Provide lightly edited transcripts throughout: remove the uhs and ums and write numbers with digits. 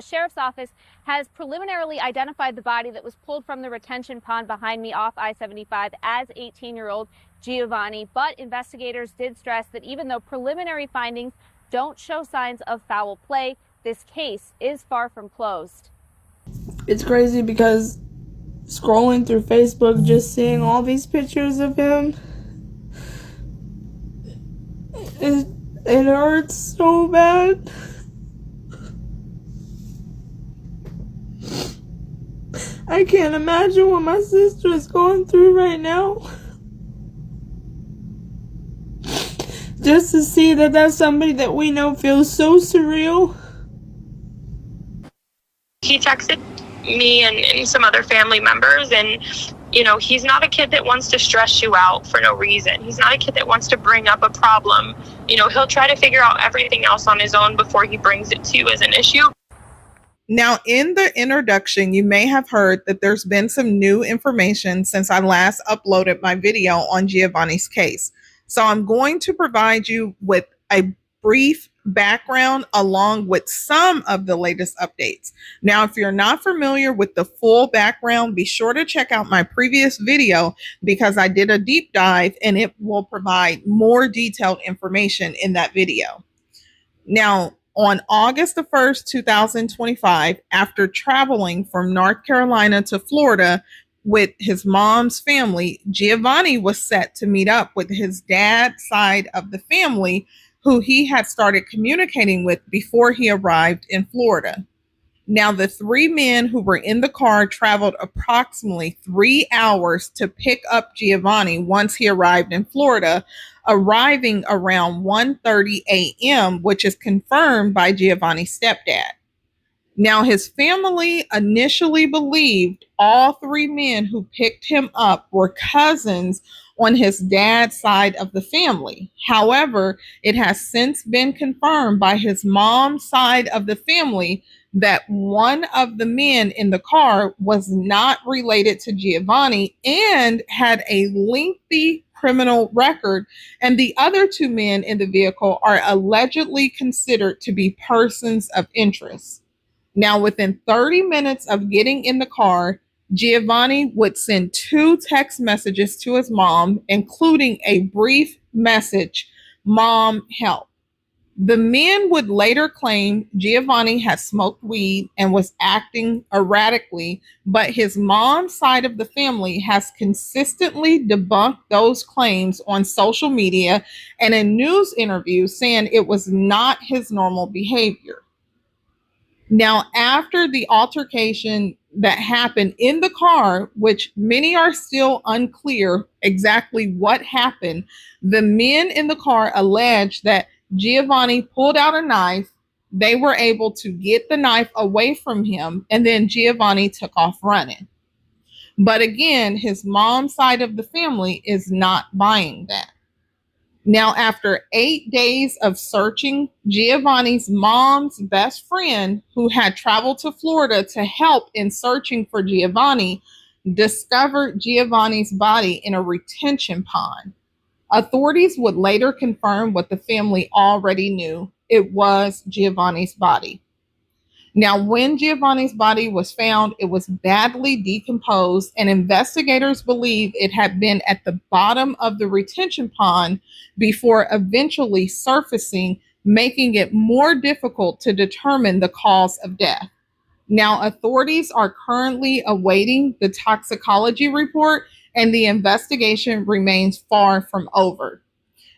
The sheriff's office has preliminarily identified the body that was pulled from the retention pond behind me off I-75 as 18-year-old Giovanni, but investigators did stress that even though preliminary findings don't show signs of foul play, this case is far from closed. It's crazy because scrolling through Facebook, just seeing all these pictures of him, it hurts so bad. I can't imagine what my sister is going through right now. Just to see that that's somebody that we know feels so surreal. He texted me and some other family members, and you know, he's not a kid that wants to stress you out for no reason. He's not a kid that wants to bring up a problem. You know, he'll try to figure out everything else on his own before he brings it to you as an issue. Now, in the introduction, you may have heard that there's been some new information since I last uploaded my video on Giovanni's case. So I'm going to provide you with a brief background along with some of the latest updates. Now, if you're not familiar with the full background, be sure to check out my previous video because I did a deep dive and it will provide more detailed information in that video. Now, on August the 1st, 2025, after traveling from North Carolina to Florida with his mom's family, Giovanni was set to meet up with his dad's side of the family, who he had started communicating with before he arrived in Florida. Now, the three men who were in the car traveled approximately 3 hours to pick up Giovanni once he arrived in Florida, arriving around 1:30 a.m., which is confirmed by Giovanni's stepdad. Now, his family initially believed all three men who picked him up were cousins on his dad's side of the family. However, it has since been confirmed by his mom's side of the family that one of the men in the car was not related to Giovanni and had a lengthy criminal record, and the other two men in the vehicle are allegedly considered to be persons of interest. Now, within 30 minutes of getting in the car, Giovanni would send 2 text messages to his mom, including a brief message, "Mom, help." The men would later claim Giovanni had smoked weed and was acting erratically, but his mom's side of the family has consistently debunked those claims on social media and in news interviews, saying it was not his normal behavior. Now, after the altercation that happened in the car, which many are still unclear exactly what happened, the men in the car alleged that Giovanni pulled out a knife. They were able to get the knife away from him, and then Giovanni took off running. But again, his mom's side of the family is not buying that. Now, after 8 days of searching, Giovanni's mom's best friend, who had traveled to Florida to help in searching for Giovanni, discovered Giovanni's body in a retention pond. Authorities would later confirm what the family already knew. It was Giovanni's body. Now, when Giovanni's body was found, it was badly decomposed, and investigators believe it had been at the bottom of the retention pond before eventually surfacing, making it more difficult to determine the cause of death. Now, authorities are currently awaiting the toxicology report, and the investigation remains far from over.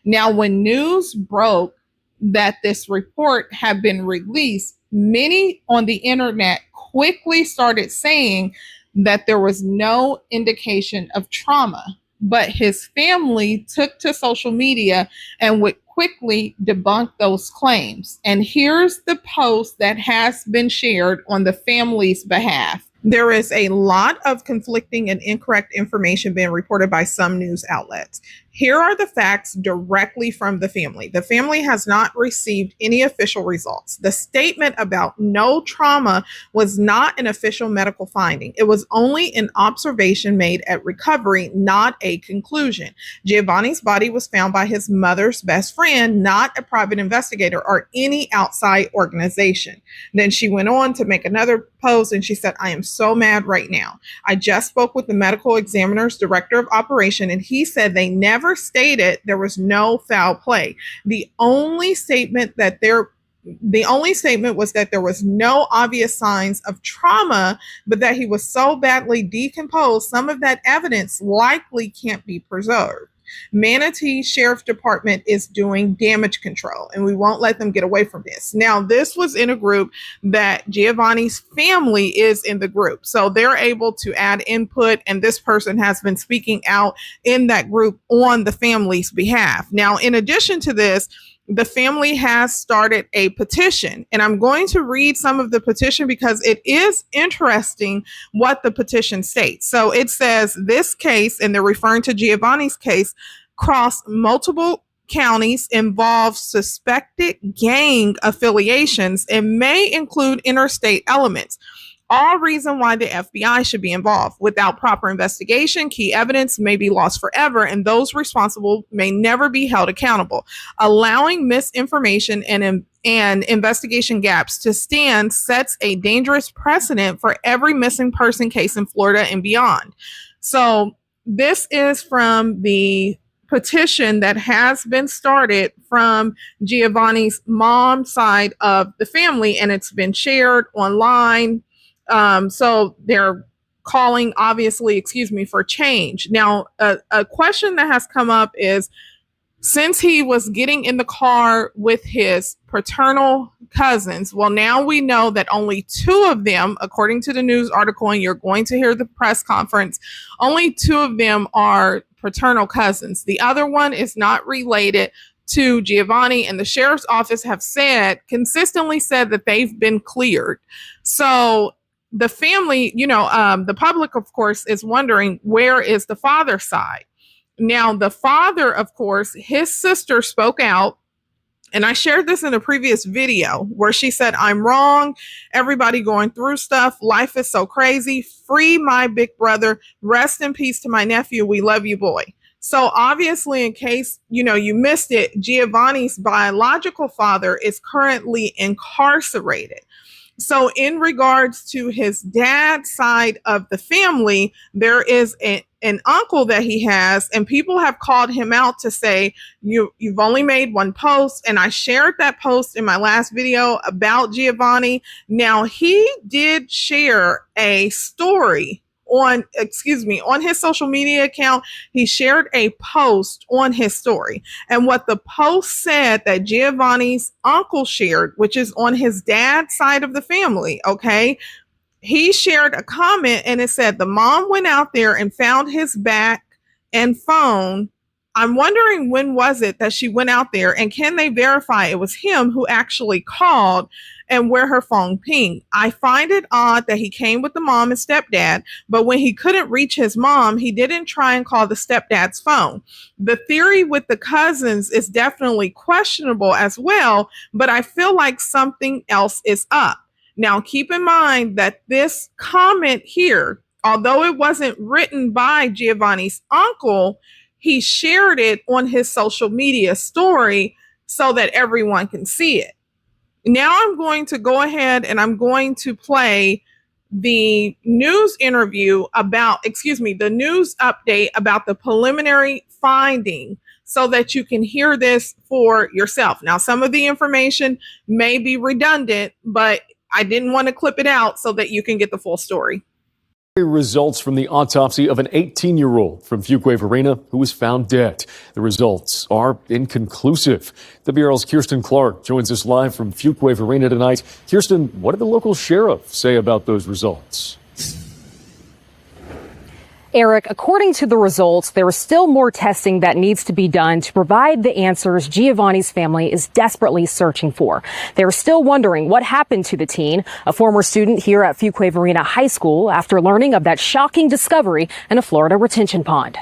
Now, when news broke that this report had been released, many on the internet quickly started saying that there was no indication of trauma. But his family took to social media and would quickly debunk those claims. And here's the post that has been shared on the family's behalf. There is a lot of conflicting and incorrect information being reported by some news outlets. Here are the facts directly from the family. The family has not received any official results. The statement about no trauma was not an official medical finding. It was only an observation made at recovery, not a conclusion. Giovanni's body was found by his mother's best friend, not a private investigator or any outside organization. Then she went on to make another post and she said, I am so mad right now. I just spoke with the medical examiner's director of operation and he said they never stated there was no foul play. The only statement was that there was no obvious signs of trauma, but that he was so badly decomposed, some of that evidence likely can't be preserved. Manatee Sheriff Department is doing damage control, and we won't let them get away from this. Now, this was in a group that Giovanni's family is in the group, so they're able to add input, and this person has been speaking out in that group on the family's behalf. Now, in addition to this, the family has started a petition, and I'm going to read some of the petition because it is interesting what the petition states. So it says this case, and they're referring to Giovanni's case, crossed multiple counties, involves suspected gang affiliations, and may include interstate elements. All reason why the FBI should be involved. Without proper investigation, key evidence may be lost forever, and those responsible may never be held accountable. Allowing misinformation and investigation gaps to stand sets a dangerous precedent for every missing person case in Florida and beyond. So this is from the petition that has been started from Giovanni's mom's side of the family, and it's been shared online. So they're calling, obviously, for change. Now, a question that has come up is, since he was getting in the car with his paternal cousins, well, now we know that only 2 of them, according to the news article, and you're going to hear the press conference, only 2 of them are paternal cousins. The other one is not related to Giovanni, and the sheriff's office have consistently said that they've been cleared. So the family, the public, of course, is wondering, where is the father's side? Now, the father, of course, his sister spoke out, and I shared this in a previous video where she said, I'm wrong. Everybody going through stuff. Life is so crazy. Free my big brother. Rest in peace to my nephew. We love you, boy. So obviously, in case, you missed it, Giovanni's biological father is currently incarcerated. So in regards to his dad's side of the family, there is an uncle that he has, and people have called him out to say, you've only made one post. And I shared that post in my last video about Giovanni. Now, he did share a story on his social media account. He shared a post on his story. And what the post said that Giovanni's uncle shared, which is on his dad's side of the family, okay? He shared a comment and it said, the mom went out there and found his back and phone. I'm wondering, when was it that she went out there, and can they verify it was him who actually called and where her phone pinged? I find it odd that he came with the mom and stepdad, but when he couldn't reach his mom, he didn't try and call the stepdad's phone. The theory with the cousins is definitely questionable as well, but I feel like something else is up. Now, keep in mind that this comment here, although it wasn't written by Giovanni's uncle, he shared it on his social media story so that everyone can see it. Now I'm going to go ahead and I'm going to play the news interview the news update about the preliminary finding so that you can hear this for yourself. Now, some of the information may be redundant, but I didn't want to clip it out so that you can get the full story. Results from the autopsy of an 18-year-old from Fuquay Varina who was found dead. The results are inconclusive. The Bureau's Kirsten Clark joins us live from Fuquay Varina tonight. Kirsten, what did the local sheriff say about those results? Eric, according to the results, there is still more testing that needs to be done to provide the answers Giovanni's family is desperately searching for. They're still wondering what happened to the teen, a former student here at Fuquay Varina High School, after learning of that shocking discovery in a Florida retention pond.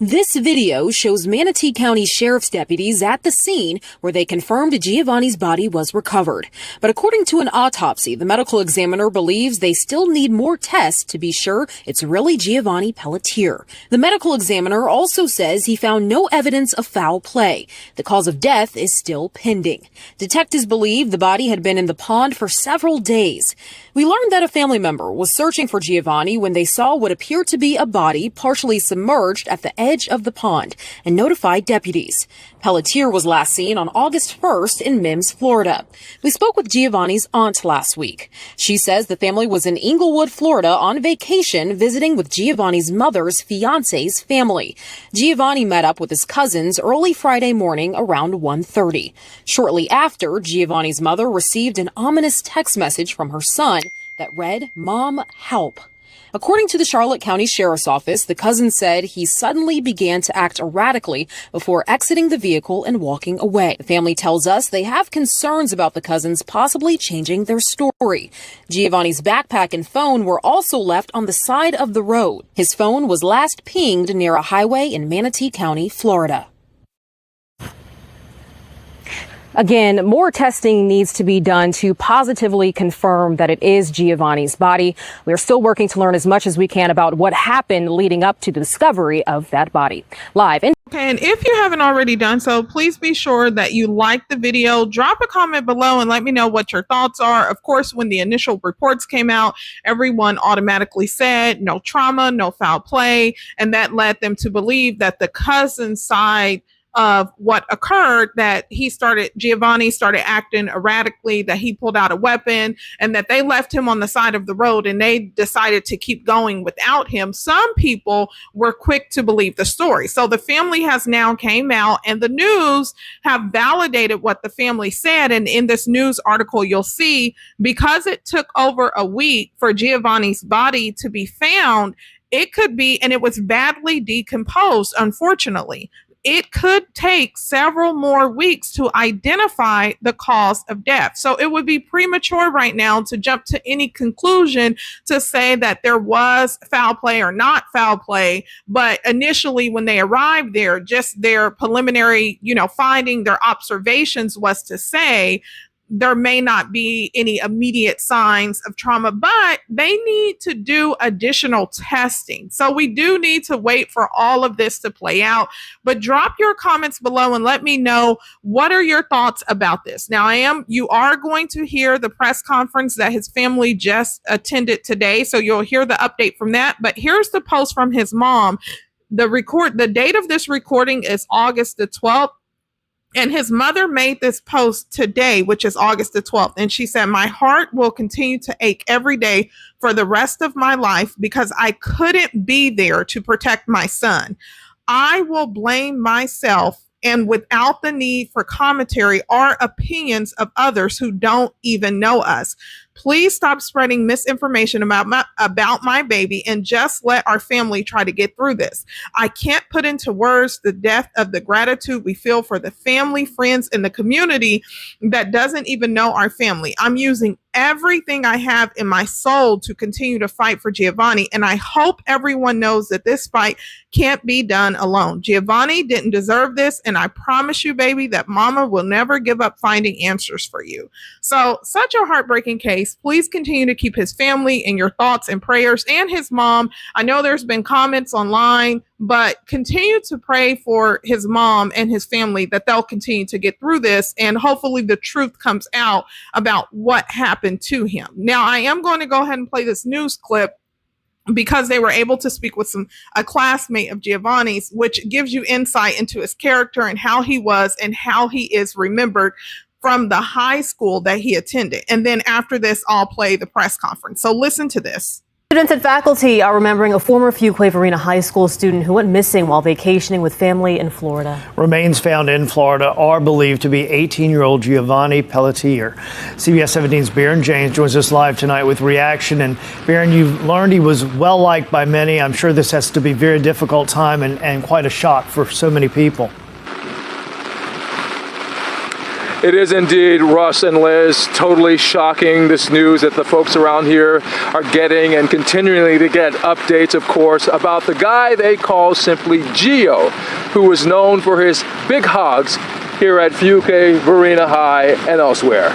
This video shows Manatee County Sheriff's deputies at the scene where they confirmed Giovanni's body was recovered. But according to an autopsy, the medical examiner believes they still need more tests to be sure it's really Giovanni Pelletier. The medical examiner also says he found no evidence of foul play. The cause of death is still pending. Detectives believe the body had been in the pond for several days. We learned that a family member was searching for Giovanni when they saw what appeared to be a body partially submerged at the edge of the pond and notified deputies. Pelletier was last seen on August 1st in Mims, Florida. We spoke with Giovanni's aunt last week. She says the family was in Inglewood, Florida on vacation visiting with Giovanni's mother's fiance's family. Giovanni met up with his cousins early Friday morning around 1:30. Shortly after, Giovanni's mother received an ominous text message from her son that read, "Mom, help." According to the Charlotte County Sheriff's Office, the cousin said he suddenly began to act erratically before exiting the vehicle and walking away. The family tells us they have concerns about the cousins possibly changing their story. Giovanni's backpack and phone were also left on the side of the road. His phone was last pinged near a highway in Manatee County, Florida. Again, more testing needs to be done to positively confirm that it is Giovanni's body. We are still working to learn as much as we can about what happened leading up to the discovery of that body. Live. Okay, and if you haven't already done so, please be sure that you like the video, drop a comment below and let me know what your thoughts are. Of course, when the initial reports came out, everyone automatically said no trauma, no foul play, and that led them to believe that the cousin's side of what occurred, that Giovanni started acting erratically, that he pulled out a weapon, and that they left him on the side of the road and they decided to keep going without him. Some people were quick to believe the story. So the family has now came out and the news have validated what the family said. And in this news article, you'll see, because it took over a week for Giovanni's body to be found, it could be, and it was badly decomposed, unfortunately. It could take several more weeks to identify the cause of death. So it would be premature right now to jump to any conclusion to say that there was foul play or not foul play. But initially, when they arrived there, just their preliminary, finding, their observations was to say there may not be any immediate signs of trauma, but they need to do additional testing. So we do need to wait for all of this to play out. But drop your comments below and let me know, what are your thoughts about this? Now, you are going to hear the press conference that his family just attended today. So you'll hear the update from that. But here's the post from his mom. The date of this recording is August the 12th. And his mother made this post today, which is August the 12th. And she said, "My heart will continue to ache every day for the rest of my life because I couldn't be there to protect my son. I will blame myself and without the need for commentary or opinions of others who don't even know us. Please stop spreading misinformation about my baby and just let our family try to get through this. I can't put into words the depth of the gratitude we feel for the family, friends, and the community that doesn't even know our family. I'm using everything I have in my soul to continue to fight for Giovanni, and I hope everyone knows that this fight can't be done alone. Giovanni didn't deserve this, and I promise you, baby, that mama will never give up finding answers for you." So, such a heartbreaking case. Please continue to keep his family in your thoughts and prayers, and his mom. I know there's been comments online, but continue to pray for his mom and his family that they'll continue to get through this, and hopefully the truth comes out about what happened to him. Now, I am going to go ahead and play this news clip because they were able to speak with a classmate of Giovanni's, which gives you insight into his character and how he was and how he is remembered from the high school that he attended. And then after this, I'll play the press conference. So listen to this. Students and faculty are remembering a former Fuquay-Varina High School student who went missing while vacationing with family in Florida. Remains found in Florida are believed to be 18-year-old Giovanni Pelletier. CBS 17's Baron James joins us live tonight with reaction. And Baron, you've learned he was well liked by many. I'm sure this has to be a very difficult time and quite a shock for so many people. It is indeed, Russ and Liz, totally shocking, this news that the folks around here are getting, and continually to get updates, of course, about the guy they call simply Gio, who was known for his big hugs here at Fuquay-Varina High and elsewhere.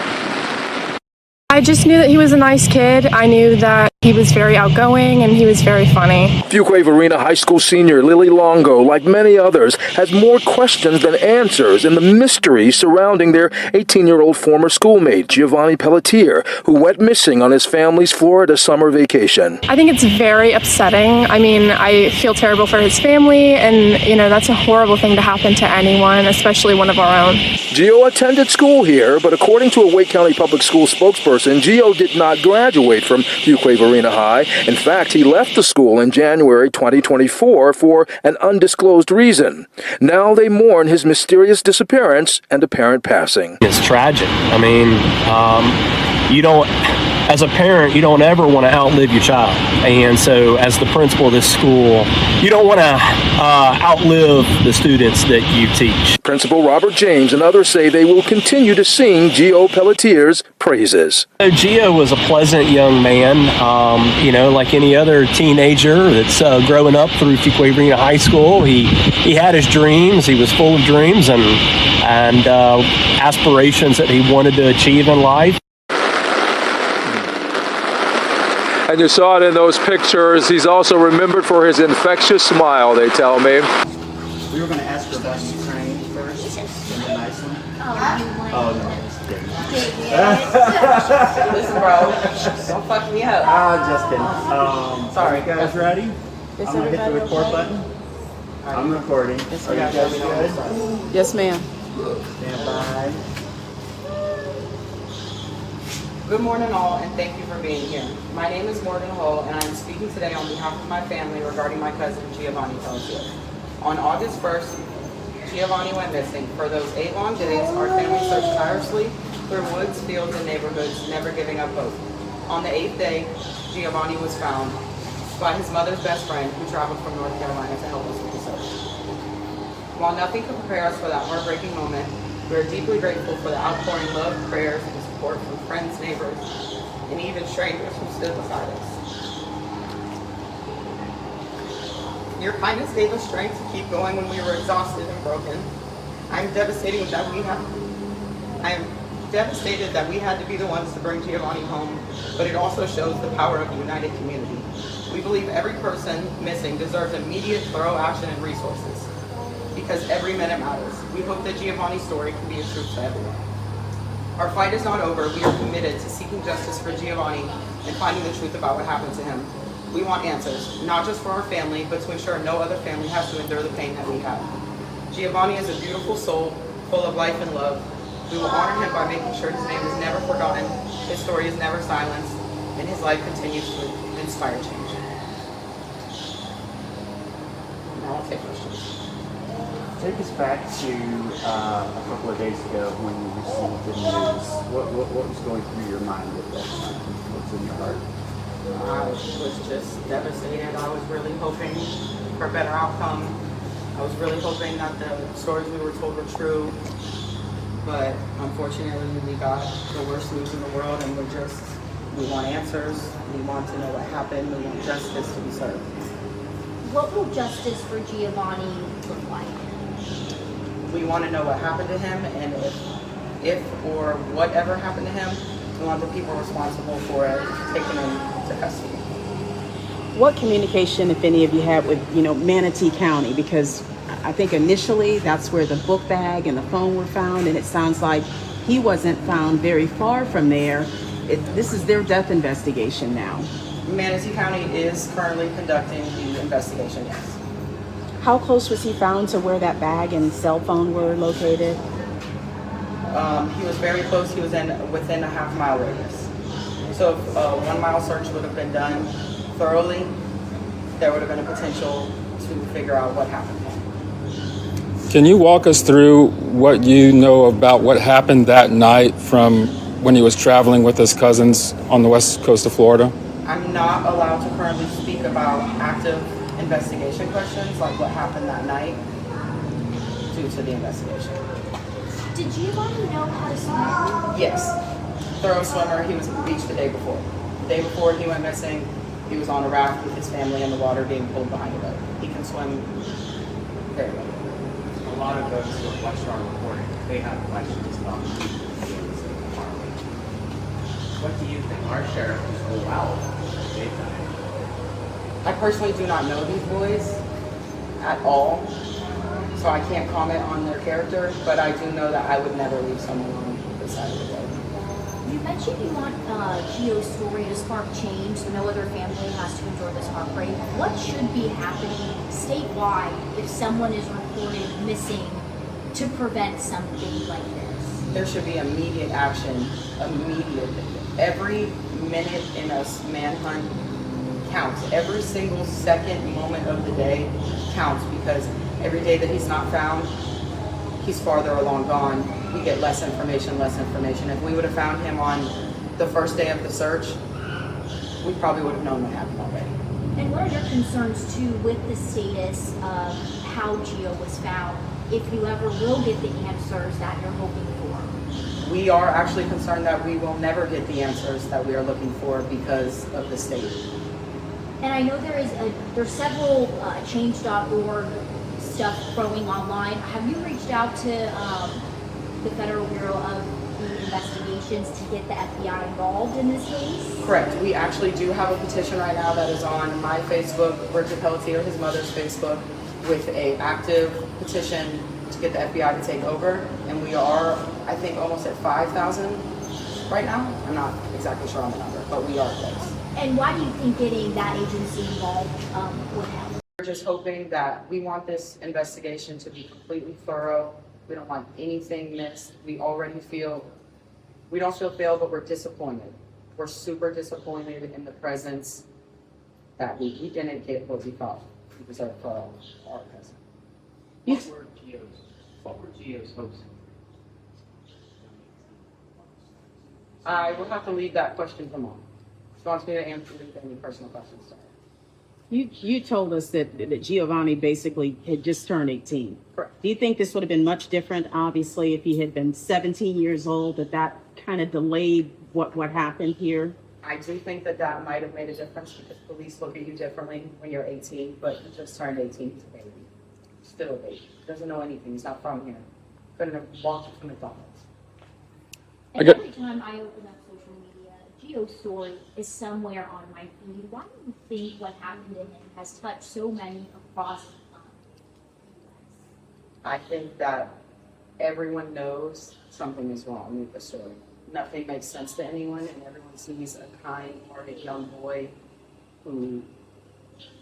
I just knew that he was a nice kid. I knew that he was very outgoing and he was very funny. Fuquay-Varina High School senior Lily Longo, like many others, has more questions than answers in the mystery surrounding their 18-year-old former schoolmate, Giovanni Pelletier, who went missing on his family's Florida summer vacation. I think it's very upsetting. I mean, I feel terrible for his family, and, you know, that's a horrible thing to happen to anyone, especially one of our own. Gio attended school here, but according to a Wake County Public School spokesperson, Gio did not graduate from Fuquay-Varina High. In fact, he left the school in January 2024 for an undisclosed reason. Now they mourn his mysterious disappearance and apparent passing. It's tragic. I mean, as a parent, you don't ever want to outlive your child. And so as the principal of this school, you don't want to outlive the students that you teach. Principal Robert James and others say they will continue to sing Gio Pelletier's praises. Gio was a pleasant young man, like any other teenager that's growing up through Fuquay-Varina High School. He had his dreams. He was full of dreams and aspirations that he wanted to achieve in life. And you saw it in those pictures. He's also remembered for his infectious smile, they tell me. We were going to ask her about Ukraine first. Iceland. Oh, no. Listen, bro. Don't fuck me up. Just kidding. Sorry, you guys ready? I'm going to hit the record button. I'm recording. Are you guys good? Yes, ma'am. Stand by. Good morning, all, and thank you for being here. My name is Morgan Hull, and I am speaking today on behalf of my family regarding my cousin, Giovanni Pelletier. On August 1st, Giovanni went missing. For those 8 long days, our family searched tirelessly through woods, fields, and neighborhoods, never giving up hope. On the 8th day, Giovanni was found by his mother's best friend, who traveled from North Carolina to help us with the search. While nothing could prepare us for that heartbreaking moment, we are deeply grateful for the outpouring love, prayers, and support from friends, neighbors, and even strangers who stood beside us. Your kindness gave us strength to keep going when we were exhausted and broken. I am devastated that we had to be the ones to bring Giovanni home, but it also shows the power of a united community. We believe every person missing deserves immediate, thorough action and resources, because every minute matters. We hope that Giovanni's story can be a truth to everyone. Our fight is not over. We are committed to seeking justice for Giovanni and finding the truth about what happened to him. We want answers, not just for our family, but to ensure no other family has to endure the pain that we have. Giovanni is a beautiful soul, full of life and love. We will honor him by making sure his name is never forgotten, his story is never silenced, and his life continues to inspire change. Now I'll take questions. Take us back to a couple of days ago when you received the news. What was going through your mind at that time? What's in your heart? I was just devastated. I was really hoping for a better outcome. I was really hoping that the stories we were told were true. But unfortunately, we got the worst news in the world, and we want answers. We want to know what happened. We want justice to be served. What will justice for Giovanni look like? We want to know what happened to him, and if or whatever happened to him, we want the people responsible for it taken into custody. What communication, if any, have you had with, Manatee County? Because I think initially that's where the book bag and the phone were found, and it sounds like he wasn't found very far from there. This is their death investigation now. Manatee County is currently conducting the investigation, yes. How close was he found to where that bag and cell phone were located? He was very close. He was within a half-mile radius. So if a 1 mile search would have been done thoroughly, there would have been a potential to figure out what happened. Can you walk us through what you know about what happened that night from when he was traveling with his cousins on the west coast of Florida? I'm not allowed to currently speak about active investigation questions like what happened that night due to the investigation. Did Giovanni know how to swim? Yes. Thorough swimmer. He was at the beach the day before. The day before he went missing, he was on a raft with his family in the water being pulled behind a boat. He can swim very well. A lot of those who have watched our reporting, they have questions about what do you think our sheriff is rule out? I personally do not know these boys at all, so I can't comment on their character, but I do know that I would never leave someone on this side of the road. You mentioned you want Gio's story to spark change so no other family has to endure this heartbreak. What should be happening statewide if someone is reported missing to prevent something like this? There should be immediate action, immediate. Every minute in a manhunt counts. Every single second, moment of the day counts, because every day that he's not found, he's farther along gone. We get less information, less information. If we would have found him on the first day of the search, we probably would have known what happened already. And what are your concerns too with the status of how Gio was found, if you ever will get the answers that you're hoping for? We are actually concerned that we will never get the answers that we are looking for because of the state. And I know there's several change.org stuff growing online. Have you reached out to the Federal Bureau of Investigations to get the FBI involved in this case? Correct. We actually do have a petition right now that is on my Facebook, Giovanni Pelletier, his mother's Facebook, with an active petition to get the FBI to take over. And we are, I think, almost at 5,000 right now. I'm not exactly sure on the number, but we are close. And why do you think getting that agency involved would help? We're just hoping that we want this investigation to be completely thorough. We don't want anything missed. We don't feel failed, but we're disappointed. We're super disappointed in the presence that we didn't get what we thought we deserved for our presence. What were Gio's hopes? I will have to leave that question to Mom. She wants me to answer any personal questions to her. You told us that Giovanni basically had just turned 18. Correct. Do you think this would have been much different, obviously, if he had been 17 years old, that kind of delayed what happened here? I do think that might have made a difference, because police look at you differently when you're 18, but he just turned 18, he's a baby. Still a baby. Doesn't know anything. He's not from here. Couldn't have walked from McDonald's. And every time I open up social media, Gio's story is somewhere on my feed. Why do you think what happened to him has touched so many across the I think that everyone knows something is wrong with the story. Nothing makes sense to anyone, and everyone sees a kind-hearted young boy who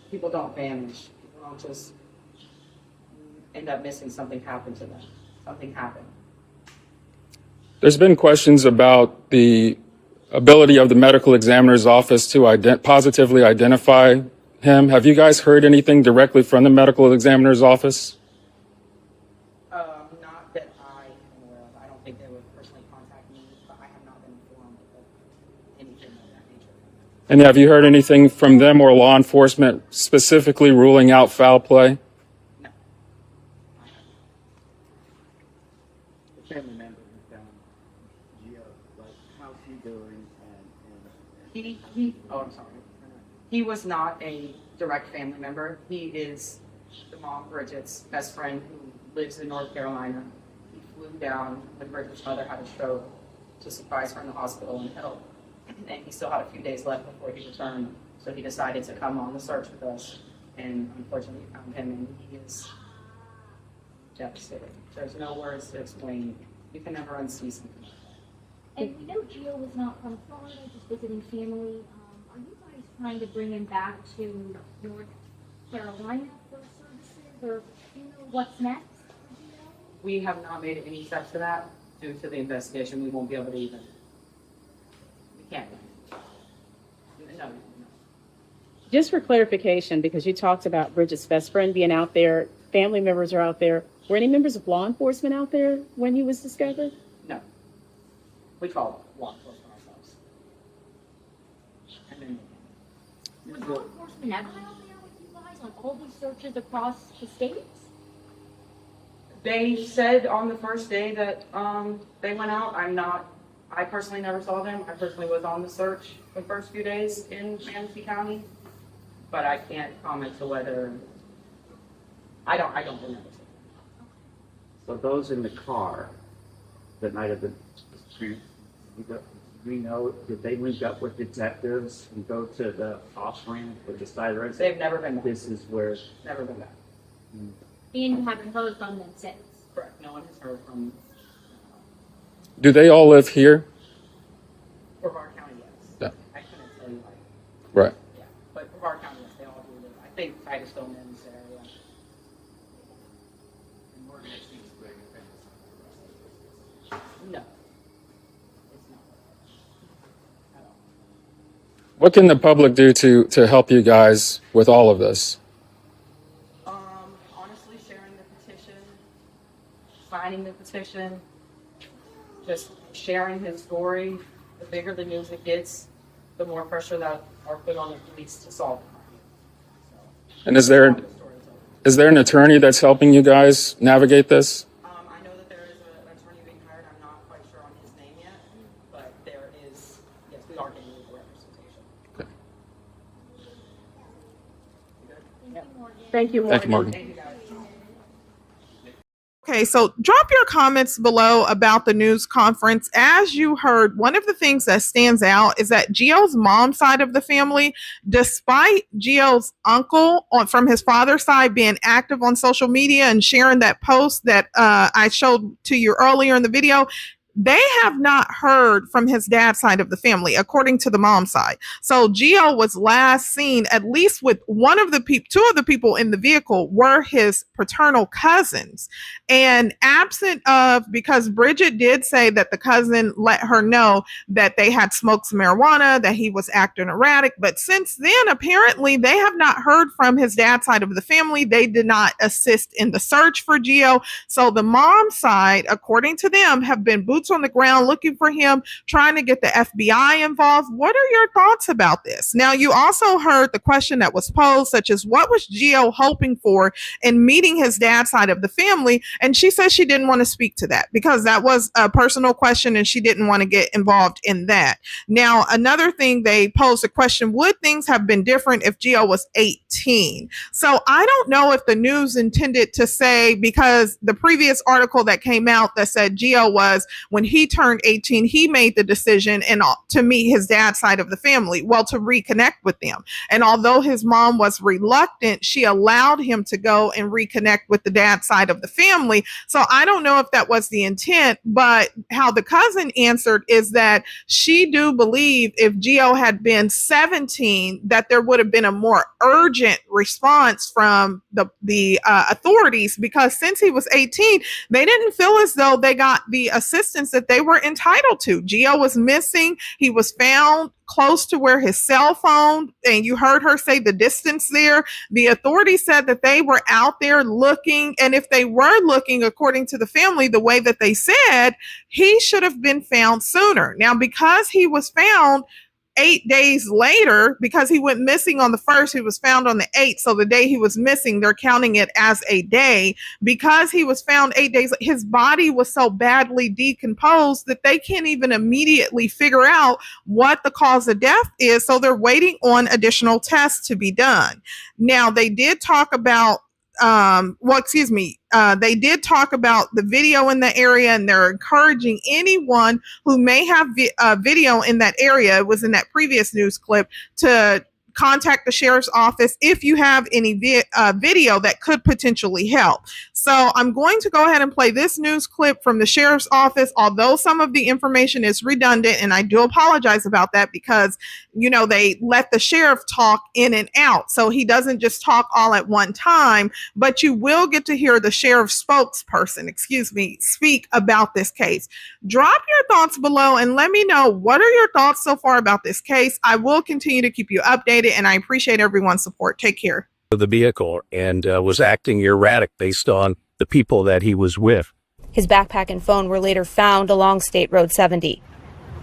people don't vanish. People don't just end up missing. Something happened to them. Something happened. There's been questions about the ability of the medical examiner's office to positively identify him. Have you guys heard anything directly from the medical examiner's office? Not that I am aware of. I don't think they would personally contact me, but I have not been informed of anything of that nature. And have you heard anything from them or law enforcement specifically ruling out foul play? The family member who found Gio, like, how's he doing? I'm sorry. He was not a direct family member. He is the mom, Bridget's best friend, who lives in North Carolina. He flew down when Bridget's mother had a stroke to surprise her in the hospital and help. And he still had a few days left before he returned, so he decided to come on the search with us. And unfortunately, we found him, and he is devastated. There's no words to explain. You can never unsee something. And we know Gio was not from Florida, just visiting family. Are you guys trying to bring him back to North Carolina for services, or do you know what's next for Gio? We have not made any steps to that due to the investigation. We won't be able to even. We can't. No. Just for clarification, because you talked about Bridget's best friend being out there, family members are out there. Were any members of law enforcement out there when he was discovered? No. We call law enforcement ourselves. And then Was law enforcement ever out there with you guys on all these searches across the states? They said on the first day that they went out. I personally never saw them. I personally was on the search the first few days in Manatee County, but I can't comment to whether, I don't remember. So those in the car that might have been, we know, did they link up with detectives and go to the off-ramp with the side roads? They've never been back. This is where... Never been back. And you haven't heard from them since? Correct. No one has heard from them. Do they all live here? Brevard County, yes. Yeah. I couldn't tell you, like, Right. yeah. But Brevard County, yes, they all do live. I think Titusville in this area. No. It's not. At all. What can the public do to help you guys with all of this? Honestly, sharing the petition, signing the petition, just sharing his story. The bigger the news it gets, the more pressure that are put on the police to solve it. And is there an attorney that's helping you guys navigate this? I know that there is an attorney being hired. I'm not quite sure on his name yet, but there is, yes, we are getting legal representation. Okay. Thank you, Morgan. Thank you, Morgan. Thank you, guys. Okay, so drop your comments below about the news conference. As you heard, one of the things that stands out is that Gio's mom's side of the family, despite Gio's uncle from his father's side being active on social media and sharing that post that I showed to you earlier in the video, they have not heard from his dad's side of the family, according to the mom's side. So Gio was last seen, at least with one of the two of the people in the vehicle were his paternal cousins. And absent of, because Bridget did say that the cousin let her know that they had smoked some marijuana, that he was acting erratic. But since then, apparently they have not heard from his dad's side of the family. They did not assist in the search for Gio. So the mom's side, according to them, have been boots on the ground looking for him, trying to get the FBI involved. What are your thoughts about this? Now, you also heard the question that was posed, such as what was Gio hoping for in meeting his dad's side of the family? And she said she didn't want to speak to that because that was a personal question and she didn't want to get involved in that. Now, another thing, they posed a question, would things have been different if Gio was 18? So I don't know if the news intended to say, because the previous article that came out that said Gio was, when he turned 18, he made the decision to meet his dad's side of the family, well, to reconnect with them. And although his mom was reluctant, she allowed him to go and reconnect with the dad's side of the family. So I don't know if that was the intent, but how the cousin answered is that she do believe if Gio had been 17, that there would have been a more urgent response from the authorities, because since he was 18, they didn't feel as though they got the assistance that they were entitled to. Gio was missing. He was found close to where his cell phone, and you heard her say the distance there. The authorities said that they were out there looking, and if they were looking, according to the family, the way that they said, he should have been found sooner. Now, because he was found 8 days later, because he went missing on the 1st, he was found on the 8th. So the day he was missing, they're counting it as a day. Because he was found 8 days, his body was so badly decomposed that they can't even immediately figure out what the cause of death is. So they're waiting on additional tests to be done. Now, they did talk about they did talk about the video in the area, and they're encouraging anyone who may have video in that area, it was in that previous news clip, to contact the sheriff's office if you have any video that could potentially help. So I'm going to go ahead and play this news clip from the sheriff's office, although some of the information is redundant, and I do apologize about that because, you know, they let the sheriff talk in and out. So he doesn't just talk all at one time, but you will get to hear the sheriff's spokesperson, speak about this case. Drop your thoughts below and let me know, what are your thoughts so far about this case? I will continue to keep you updated, and I appreciate everyone's support. Take care. The vehicle and was acting erratic based on the people that he was with. His backpack and phone were later found along State Road 70.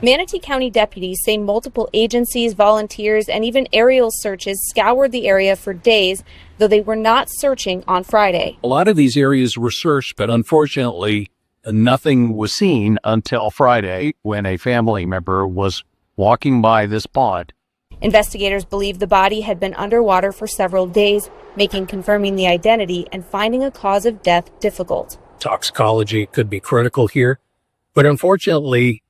Manatee County deputies say multiple agencies, volunteers, and even aerial searches scoured the area for days, though they were not searching on Friday. A lot of these areas were searched, but unfortunately, nothing was seen until Friday when a family member was walking by this pond. Investigators believe the body had been underwater for several days, making confirming the identity and finding a cause of death difficult. Toxicology could be critical here, but unfortunately,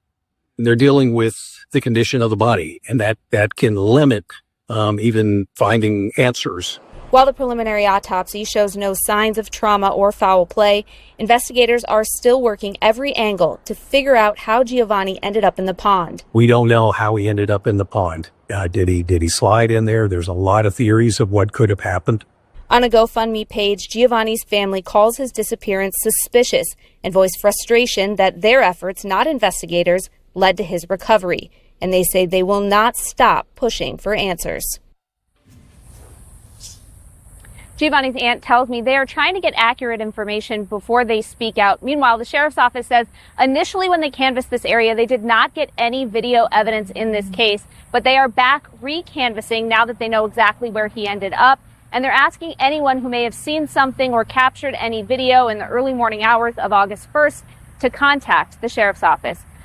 they're dealing with the condition of the body, and that can limit even finding answers. While the preliminary autopsy shows no signs of trauma or foul play, investigators are still working every angle to figure out how Giovanni ended up in the pond. We don't know how he ended up in the pond. Did he slide in there? There's a lot of theories of what could have happened. On a GoFundMe page, Giovanni's family calls his disappearance suspicious and voiced frustration that their efforts, not investigators, led to his recovery. And they say they will not stop pushing for answers. Giovanni's aunt tells me they are trying to get accurate information before they speak out. Meanwhile, the sheriff's office says initially when they canvassed this area, they did not get any video evidence in this case, but they are back re-canvassing now that they know exactly where he ended up. And they're asking anyone who may have seen something or captured any video in the early morning hours of August 1st to contact the sheriff's office.